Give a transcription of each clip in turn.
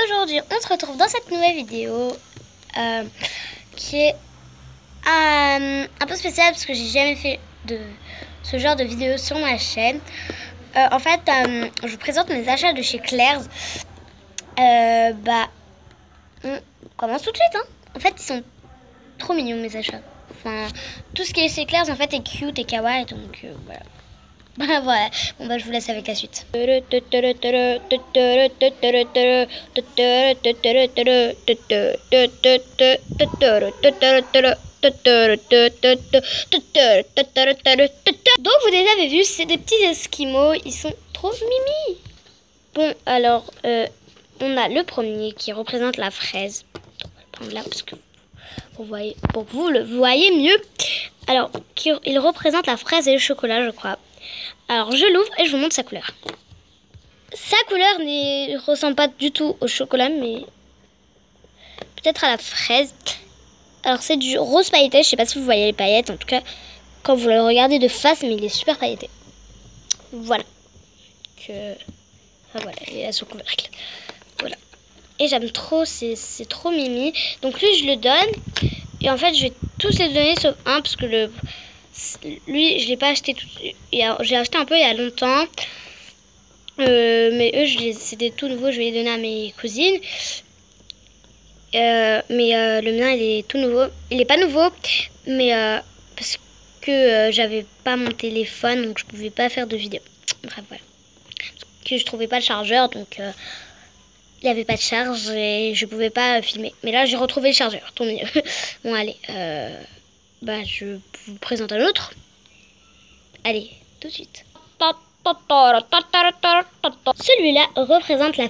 aujourd'hui on se retrouve dans cette nouvelle vidéo qui est un peu spéciale parce que j'ai jamais fait de ce genre de vidéo sur ma chaîne. En fait, je vous présente mes achats de chez Claire's. On commence tout de suite. En fait, ils sont trop mignons mes achats. Enfin, tout ce qui est chez Claire's en fait est cute et kawaii, donc voilà. Voilà, bon bah je vous laisse avec la suite. Donc vous les avez vus, c'est des petits esquimaux, ils sont trop mimi. Bon alors, on a le premier qui représente la fraise. On va le prendre là parce que pour que vous le voyez mieux. Alors, il représente la fraise et le chocolat, je crois. Alors, je l'ouvre et je vous montre sa couleur. Sa couleur ne ressemble pas du tout au chocolat, mais peut-être à la fraise. Alors, c'est du rose pailleté. Je sais pas si vous voyez les paillettes. En tout cas, quand vous le regardez de face, mais il est super pailleté. Voilà. Voilà, il a son couvercle. Voilà. Et j'aime trop, c'est trop mimi. Donc lui, je le donne. Et en fait, je vais tous les donner sauf un, parce que lui, je l'ai pas acheté tout. J'ai acheté un peu il y a longtemps. Mais eux, c'était tout nouveau. Je vais les donner à mes cousines. Le mien, il est tout nouveau. Il est pas nouveau, mais parce que j'avais pas mon téléphone, donc je pouvais pas faire de vidéo. Bref, voilà. Parce que je trouvais pas le chargeur, donc il n'y avait pas de charge et je pouvais pas filmer. Mais là, j'ai retrouvé le chargeur, tant mieux. Bon, allez, je vous présente un autre. Allez, tout de suite. Celui-là représente la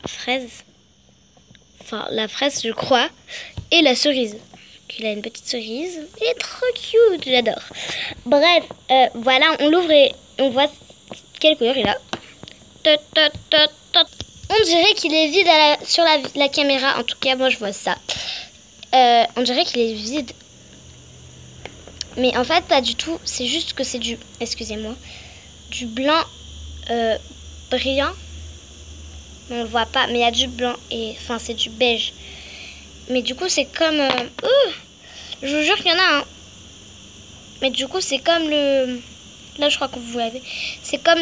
fraise. Enfin, la fraise, je crois. Et la cerise. Il a une petite cerise. Il est trop cute, j'adore. Bref, voilà, on l'ouvre et on voit quelle couleur il a. On dirait qu'il est vide sur la caméra. En tout cas, moi, je vois ça. On dirait qu'il est vide. Mais en fait, pas du tout. C'est juste que c'est du... Excusez-moi. Du blanc brillant. On le voit pas. Mais il y a du blanc. Enfin, c'est du beige. Mais du coup, c'est comme... je vous jure qu'il y en a un. Mais du coup, c'est comme le... Là, je crois que vous l'avez. C'est comme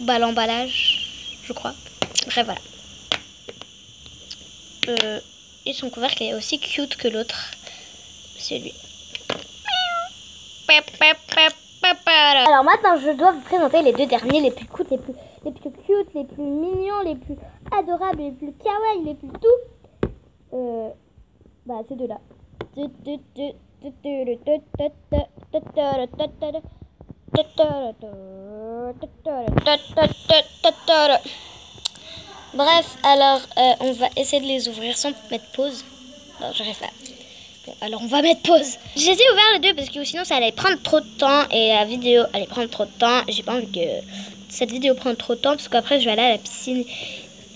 l'emballage, je crois. Bref, voilà. Et son couvercle est aussi cute que l'autre. C'est lui. Alors maintenant, je dois vous présenter les deux derniers, les plus cute, les plus cute, les plus mignons, les plus adorables, les plus kawaii, les plus tout. Ces deux-là. Bref, alors on va essayer de les ouvrir sans mettre pause. Non, j'arrive pas. Bon, alors on va mettre pause. J'ai ouvert les deux parce que sinon ça allait prendre trop de temps et la vidéo allait prendre trop de temps. J'ai pas envie que cette vidéo prenne trop de temps parce qu'après je vais aller à la piscine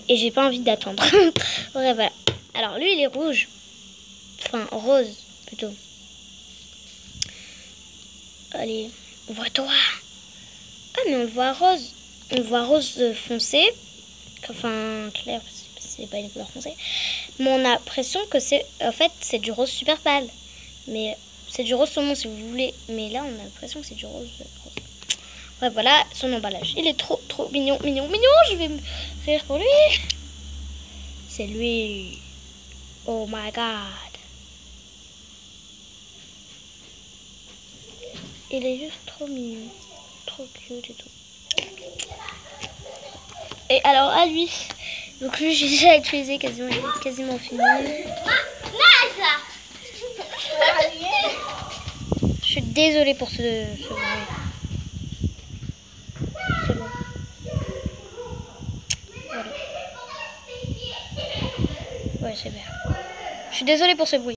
et j'ai pas envie d'attendre. Bref, voilà. Alors lui il est rouge. Enfin rose plutôt. Allez, ouvre-toi. Ah mais on le voit rose. On le voit rose foncé. Enfin clair, c'est pas une couleur foncée. Mais on a l'impression que c'est... En fait, c'est du rose super pâle. Mais c'est du rose saumon si vous voulez. Mais là, on a l'impression que c'est du rose. Ouais, voilà son emballage. Il est trop mignon. Je vais me rire pour lui. C'est lui. Oh my god. Il est juste trop mignon. Trop cute et tout. Et alors à lui, donc lui j'ai déjà utilisé quasiment, il est quasiment fini. Je suis désolée pour ce bruit. C'est bon. Voilà. Ouais, c'est bien. Je suis désolée pour ce bruit.